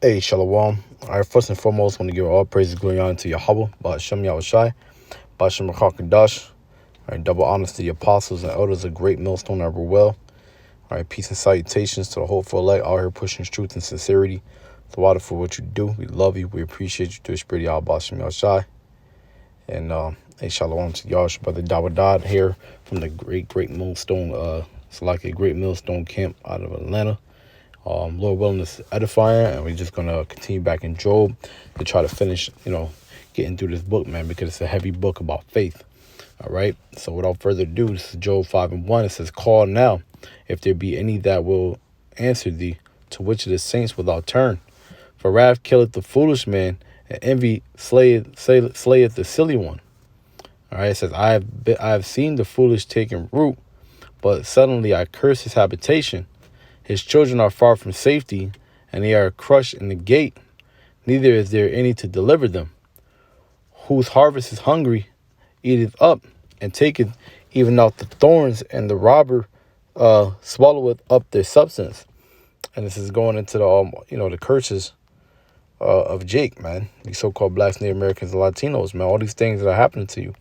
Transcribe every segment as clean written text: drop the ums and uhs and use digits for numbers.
Hey, Shalom. All right, first and foremost, I want to give all praises, glory, and honor to Yahweh, Ba'ashem Yahushai, Ba'ashem Rakakadash. All right, double honors to the apostles and elders of Great Millstone ever well. All right, peace and salutations to the hopeful elect out here pushing truth and sincerity. The water for what you do. We love you. We appreciate you through the spirit of Yahweh, Ba'ashem Yahushai. And hey, Shalom to Yahushua, brother Dawadad here from the Great Millstone. It's like a Great Millstone camp out of Atlanta. Lord willing, this is edifying, and we're just gonna continue back in Job to try to finish, getting through this book, man, because it's a heavy book about faith. All right. So without further ado, this is Job 5:1. It says, "Call now, if there be any that will answer thee, to which of the saints wilt thou turn? For wrath killeth the foolish man, and envy slayeth the silly one." All right. It says, I have seen the foolish taking root, but suddenly I curse his habitation. His children are far from safety, and they are crushed in the gate. Neither is there any to deliver them. Whose harvest is hungry, eateth up, and taketh even out the thorns, and the robber swalloweth up their substance. And this is going into the curses of Jake, man. These so-called blacks, Native Americans, and Latinos, man. All these things that are happening to you.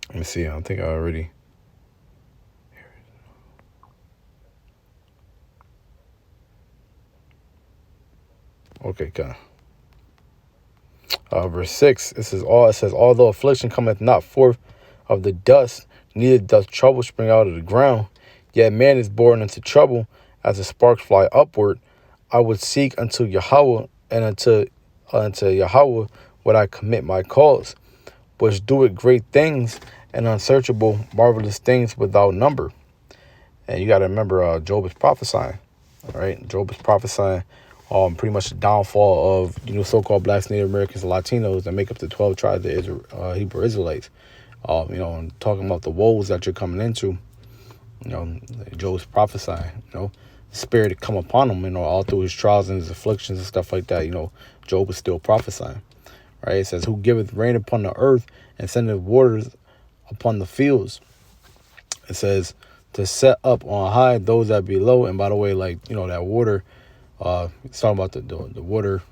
Let me see. I think I already. Okay, kind verse 6, it says, although affliction cometh not forth of the dust, neither doth trouble spring out of the ground, yet man is born into trouble as the sparks fly upward. I would seek unto Yahweh, and unto Yahweh would I commit my cause, which doeth great things and unsearchable marvelous things without number. And you got to remember, Job is prophesying. All right, Job is prophesying pretty much the downfall of so-called blacks, Native Americans, and Latinos that make up the 12 tribes of Israel, Hebrew Israelites. And talking about the woes that you're coming into. Job's prophesying. Spirit to come upon him. All through his trials and his afflictions and stuff like that. Job is still prophesying. Right? It says, "Who giveth rain upon the earth and sendeth waters upon the fields." It says, "To set up on high those that be low." And by the way, that water. It's talking about the water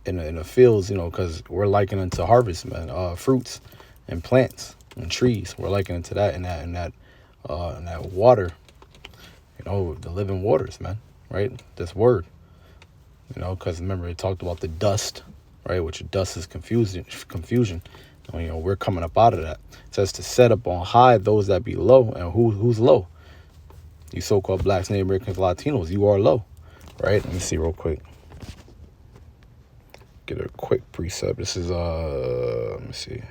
in the fields, because we're likening to harvest, man. Fruits and plants and trees. We're likening to that and that water, the living waters, man. Right? This word, because remember it talked about the dust, right? Which dust is confusion. We're coming up out of that. It says to set up on high those that be low. And who's low? You so-called blacks, Native Americans, Latinos, you are low, right? Let me see real quick. Get a quick precept. This is, let me see.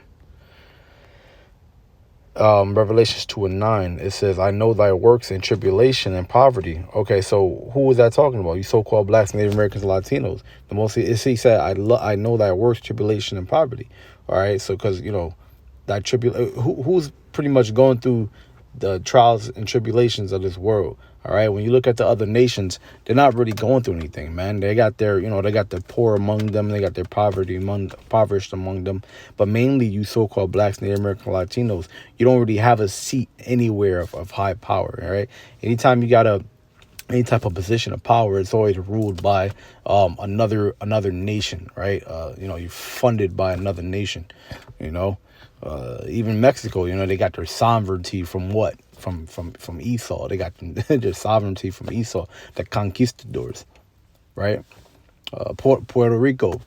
Revelations 2:9. It says, "I know thy works in tribulation and poverty." Okay, so who was that talking about? You so-called blacks, Native Americans, Latinos. The most he said, I know thy works, tribulation and poverty. All right, so because that who's pretty much going through the trials and tribulations of this world. All right, when you look at the other nations, they're not really going through anything, man. They got their, they got the poor among them, they got their impoverished among them, but mainly you so-called blacks, Native American, Latinos, you don't really have a seat anywhere of high power. All right, anytime you got any type of position of power, it's always ruled by another nation, right? You're funded by another nation, even Mexico, they got their sovereignty from what? From Esau. They got their sovereignty from Esau, the conquistadors, right? Puerto Rico,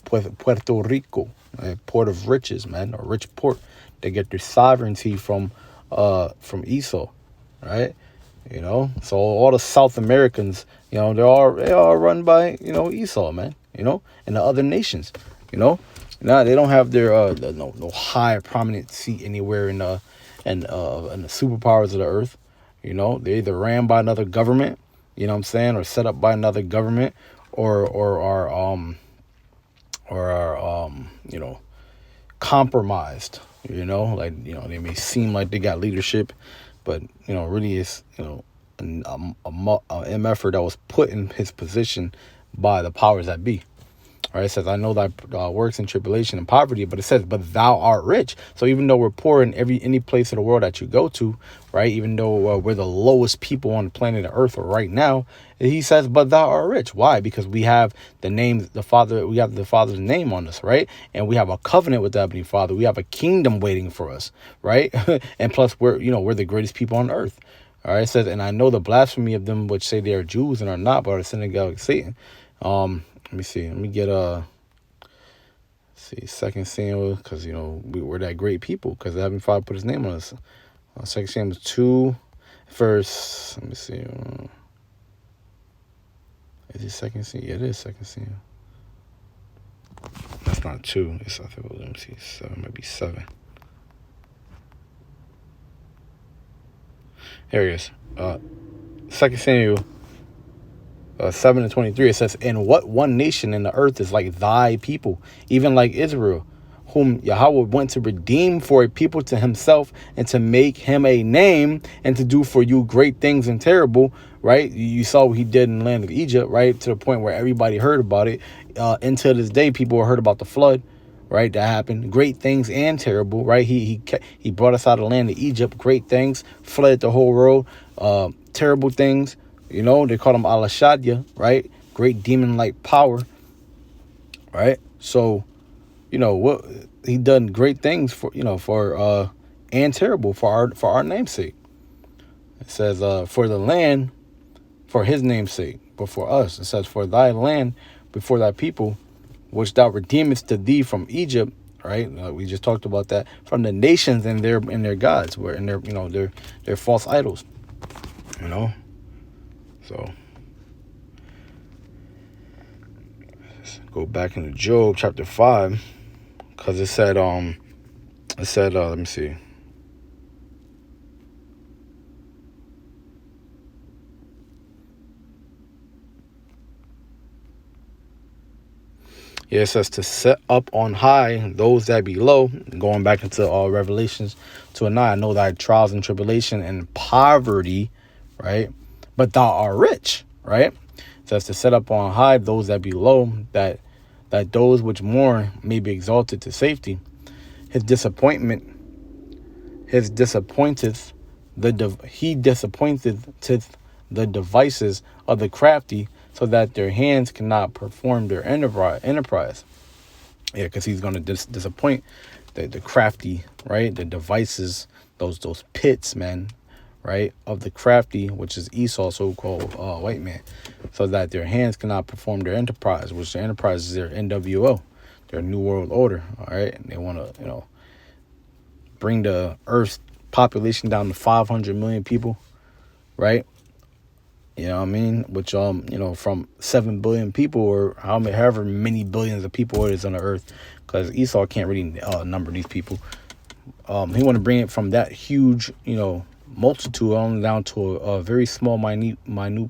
port of riches, man, a rich port. They get their sovereignty from Esau, right? So all the South Americans, they're all run by Esau, man. And the other nations, Now they don't have their no high prominent seat anywhere in the superpowers of the earth. They either ran by another government, what I'm saying, or set up by another government, or are compromised. They may seem like they got leadership, but really it's an MFer that was put in his position by the powers that be. Right? It says, I know thy works in tribulation and poverty, but it says, but thou art rich. So even though we're poor in any place of the world that you go to, right? Even though we're the lowest people on the planet Earth right now, he says, but thou art rich. Why? Because we have the name, we have the Father's name on us, right? And we have a covenant with the Heavenly Father. We have a kingdom waiting for us, right? And plus, we're the greatest people on earth. All right, it says, and I know the blasphemy of them which say they are Jews and are not, but are the synagogue of Satan. Let me see. Let me get Second Samuel, because we're that great people because the Heavenly Father put His name on us. Second Samuel 2, verse. Let me see. Is it Second Samuel? Yeah, it is Second Samuel. That's not 2. It's, I think. Let me see. 7, maybe 7. Here it is. 2 Samuel 7:23. It says, and what one nation in the earth is like thy people, even like Israel, whom Yahweh went to redeem for a people to himself, and to make him a name, and to do for you great things and terrible, right? You saw what he did in the land of Egypt, right? To the point where everybody heard about it. Until this day, people heard about the flood, right? That happened. Great things and terrible, right? He brought us out of the land of Egypt. Great things, flooded the whole world. Terrible things. They call him Al-Ashadya, right? Great demon-like power, right? So, what he done great things for and terrible for our namesake. It says, for the land, for his namesake, but for us, it says, for thy land, before thy people, which thou redeemest to thee from Egypt, right? We just talked about that, from the nations and their gods, where in their false idols, So let's go back into Job chapter 5, because it said let me see. Yeah, it says to set up on high those that be low. Going back into Revelations 2:9, I know thy trials and tribulation and poverty, right? But thou art rich, right? It says to set up on high those that be low, that those which mourn may be exalted to safety. He disappointeth the devices of the crafty, so that their hands cannot perform their enterprise. Yeah, because he's going to disappoint the crafty, right? The devices, those pits, man, right, of the crafty, which is Esau, so-called white man, so that their hands cannot perform their enterprise, which their enterprise is their NWO, their New World Order, all right? And they want to, bring the Earth's population down to 500 million people, right? You know what I mean? Which, from 7 billion people, or however many billions of people it is on the Earth, because Esau can't really number these people. He want to bring it from that huge, multitude on down to a very small, minute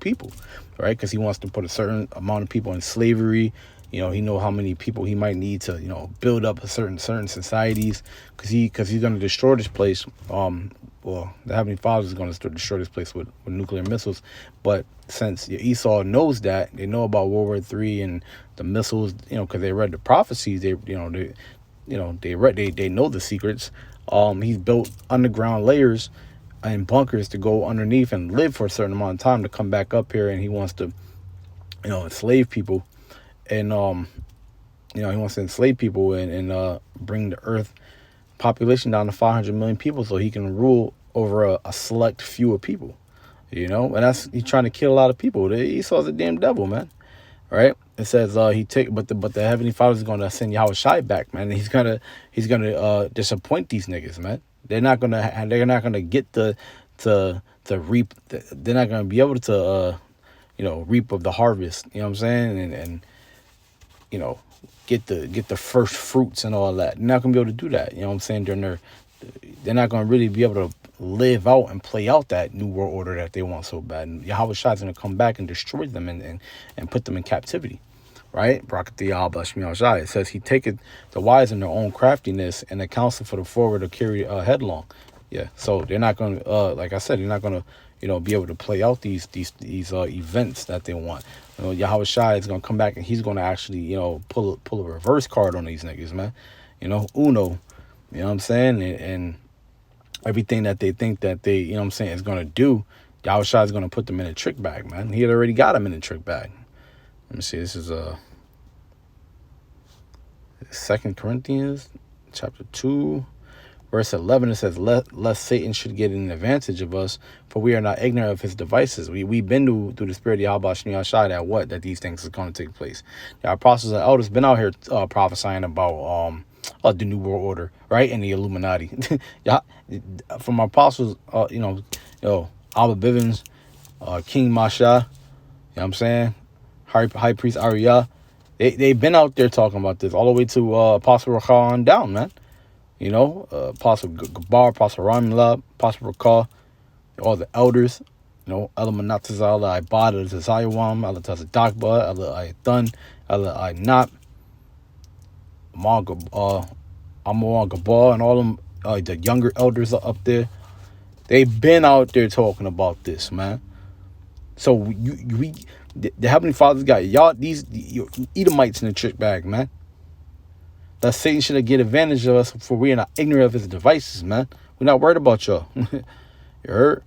people, right? Because he wants to put a certain amount of people in slavery. He know how many people he might need to, build up a certain societies, because he's going to destroy this place. Well, the Heavenly Father is going to destroy this place with nuclear missiles. But since Esau knows that, they know about World War III and the missiles, because they read the prophecies, they know the secrets. He's built underground layers and bunkers to go underneath and live for a certain amount of time to come back up here, and he wants to, enslave people, and he wants to enslave people and bring the Earth population down to 500 million people, so he can rule over a select few of people, and he's trying to kill a lot of people. Esau's a damn devil, man. Right? It says but the Heavenly Father is going to send Yahweh Shai back, man. And he's gonna disappoint these niggas, man. They're not gonna get to reap. They're not gonna be able to reap of the harvest. You know what I'm saying? And get the first fruits and all that. They're not gonna be able to do that. You know what I'm saying? They're not gonna really be able to live out and play out that new world order that they want so bad. And Yahweh Shai is gonna come back and destroy them and put them in captivity. Right? It says he taketh the wise in their own craftiness, and the counsel for the forward to carry headlong. Yeah. So they're not gonna like I said, they're not gonna be able to play out these events that they want. Yahweh Shai is gonna come back and he's gonna actually, pull a reverse card on these niggas, man. Uno. You know what I'm saying? And everything that they think that they, is gonna do, Yahweh Shai is gonna put them in a trick bag, man. He had already got them in a trick bag. Let me see. This is 2 Corinthians chapter 2. Verse 11, it says, lest Satan should get an advantage of us, for we are not ignorant of his devices. We've been through the spirit of Yahweh Shai that these things is going to take place. The apostles and elders been out here prophesying about the New World Order, right? And the Illuminati. Yeah, from apostles, Albert Bivens, King Masha, you know what I'm saying? High Priest Ariyah. They've been out there talking about this all the way to Apostle Rakal on down, man. Apostle Gabar, Apostle Ramila, Apostle Rakal, all the elders, Elamanatazal, Ibada, Zayawam, Alatazadakba, Alathan, Alatnap, Amon Gabar, and all them, the younger elders are up there. They've been out there talking about this, man. So the Heavenly Father's got y'all, these Edomites in the trick bag, man. That Satan should get advantage of us, for we are not ignorant of his devices, man. We're not worried about y'all. You heard?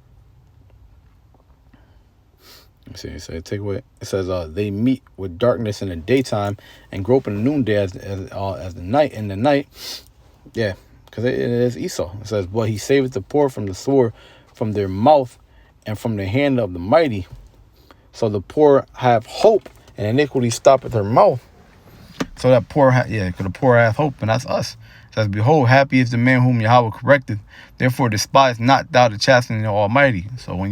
Let me see. Take away. It says they meet with darkness in the daytime and grope in the noonday as the night. In the night, yeah, because it is Esau. It says, "But he saveth the poor from the sword, from their mouth, and from the hand of the mighty. So the poor have hope, and iniquity stoppeth their mouth." So that because the poor hath hope, and that's us. It says, "Behold, happy is the man whom Yahweh correcteth. Therefore despise not thou the chastening of the Almighty." So when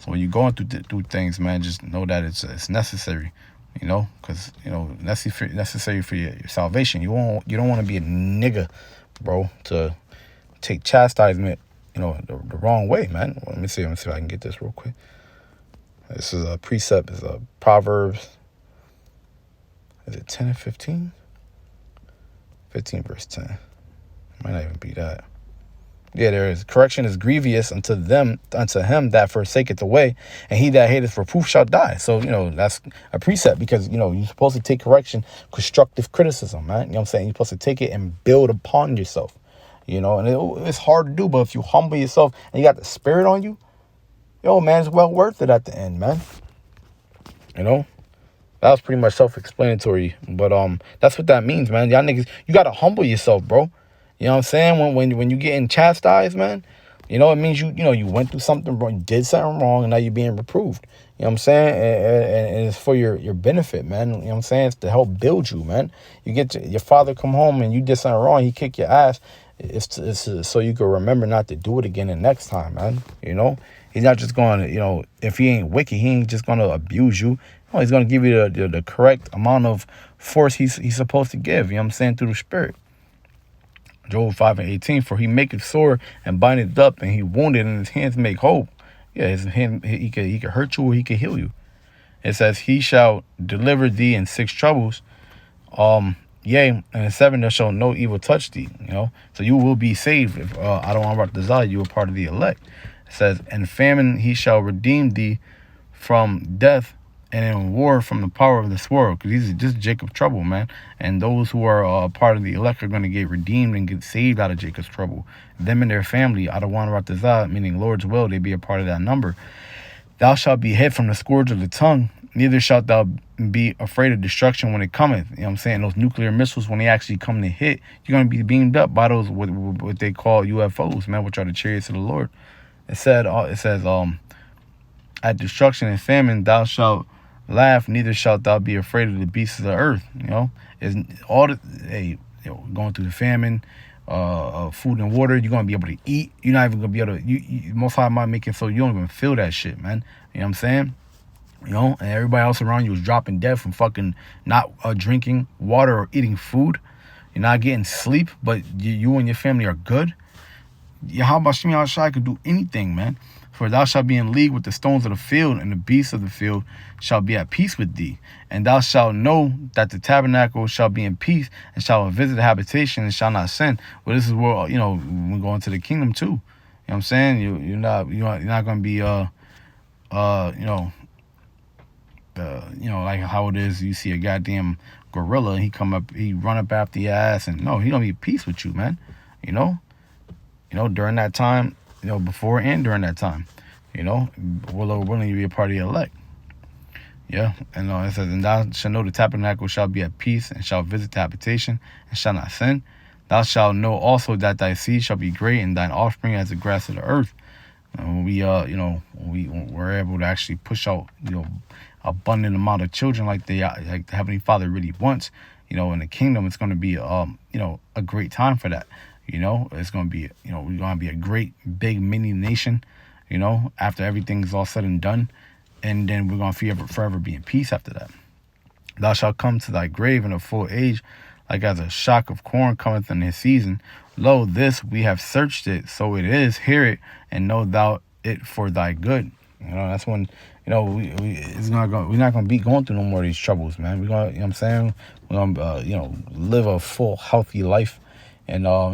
when you're going through things, man, just know that it's necessary, because necessary for your salvation. You don't want to be a nigga, bro, to take chastisement, the wrong way, man. Let me see if I can get this real quick. This is a precept. Is a Proverbs. Is it 10 and 15? 15 verse 10. It might not even be that. Yeah, there is. Correction is grievous unto him that forsaketh the way, and he that hateth reproof shall die. So, that's a precept, because, you're supposed to take correction, constructive criticism, man. You know what I'm saying? You're supposed to take it and build upon yourself, and it's hard to do, but if you humble yourself and you got the spirit on you, man, it's well worth it at the end, man. That was pretty much self-explanatory, but that's what that means, man. Y'all niggas, you gotta humble yourself, bro. You know what I'm saying? When you getting chastised, man, it means you went through something wrong, you did something wrong, and now you're being reproved. You know what I'm saying? And it's for your benefit, man. You know what I'm saying? It's to help build you, man. You get your father come home and you did something wrong, he kick your ass. It's so you can remember not to do it again the next time, man. He's not just going to, if he ain't wicked, he ain't just going to abuse you. No, he's going to give you the correct amount of force he's supposed to give, you know what I'm saying, through the Spirit. Job 5 and 18, for he maketh sore and bindeth it up, and he wounded, and his hands make whole. Yeah, his hand, he could hurt you or he could heal you. It says, he shall deliver thee in 6 troubles. Yea, and in 7 there shall no evil touch thee, So you will be saved if Adonai Barak you are part of the elect. It says, and famine he shall redeem thee from death, and in war from the power of this world. Because these are just Jacob's trouble, man. And those who are part of the elect are going to get redeemed and get saved out of Jacob's trouble. Them and their family, Adonai Barak, meaning Lord's will, they be a part of that number. Thou shalt be hid from the scourge of the tongue, neither shalt thou be afraid of destruction when it cometh. You know what I'm saying? Those nuclear missiles, when they actually come to hit, you're going to be beamed up by those, what they call UFOs, man, which are the chariots of the Lord. It says, at destruction and famine, thou shalt laugh, neither shalt thou be afraid of the beasts of the earth. Is all going through the famine, food and water, you're gonna be able to eat. You're not even gonna be able to. Most High might make it so you don't even feel that shit, man. You know what I'm saying? And everybody else around you is dropping dead from fucking not drinking water or eating food. You're not getting sleep, but you and your family are good. Yahweh Shai Shai could do anything, man. For thou shalt be in league with the stones of the field, and the beasts of the field shall be at peace with thee. And thou shalt know that the tabernacle shall be in peace, and shall visit the habitation, and shall not sin. Well, this is where, we go into the kingdom too. what I'm saying? You're not gonna be like how it is. You see a goddamn gorilla, he run up after your ass, and no, he don't be at peace with you, man. You know, during that time, before and during that time, willing to be a part of your elect. Yeah, and it says, and thou shalt know the tabernacle shall be at peace, and shall visit the habitation, and shall not sin. Thou shalt know also that thy seed shall be great, and thine offspring as the grass of the earth. When we're able to actually push out, abundant amount of children like the Heavenly Father really wants, in the kingdom, it's going to be, a great time for that. It's going to be, we're going to be a great big mini nation, after everything's all said and done. And then we're going to forever be in peace after that. Thou shalt come to thy grave in a full age, like as a shock of corn cometh in his season. Lo, this we have searched it, so it is. Hear it, and know thou it for thy good. That's when, we're not gonna be going through no more of these troubles, man. We're gonna, what I'm saying, we're gonna, live a full, healthy life, and not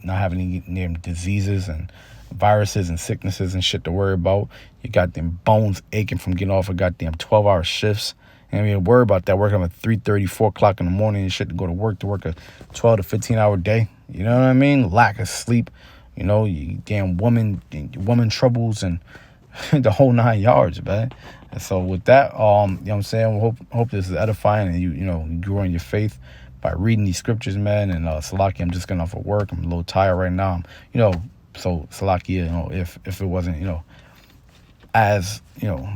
having any diseases and viruses and sicknesses and shit to worry about. You got them bones aching from getting off of goddamn 12-hour shifts. And we worry about that, working at 3:30, 4 o'clock in the morning and shit to go to work a 12 to 15-hour day. You know what I mean? Lack of sleep. You damn woman troubles and the whole 9 yards, man. And so with that, what I'm saying, hope this is edifying, and you grow in your faith by reading these scriptures, man. And Salaki, I'm just getting off of work. I'm a little tired right now. So Salaki, if it wasn't, as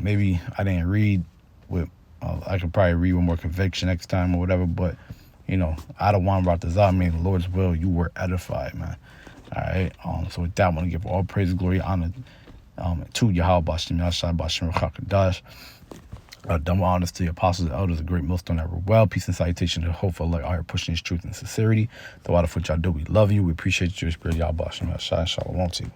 maybe I didn't read with. I could probably read with more conviction next time or whatever, but I don't want about this out. I mean, the Lord's will, you were edified, man. All right. So with that, I want to give all praise, glory, honor to Yahweh Bashem Yashai Bashem Rakakadash. Double honors to the apostles and elders, a great millstone that were well. Peace and salutation to the hopeful like are pushing his truth and sincerity. The water for y'all do, we love you. We appreciate your spirit, Yahweh Bashem Yashai. Shalom to you.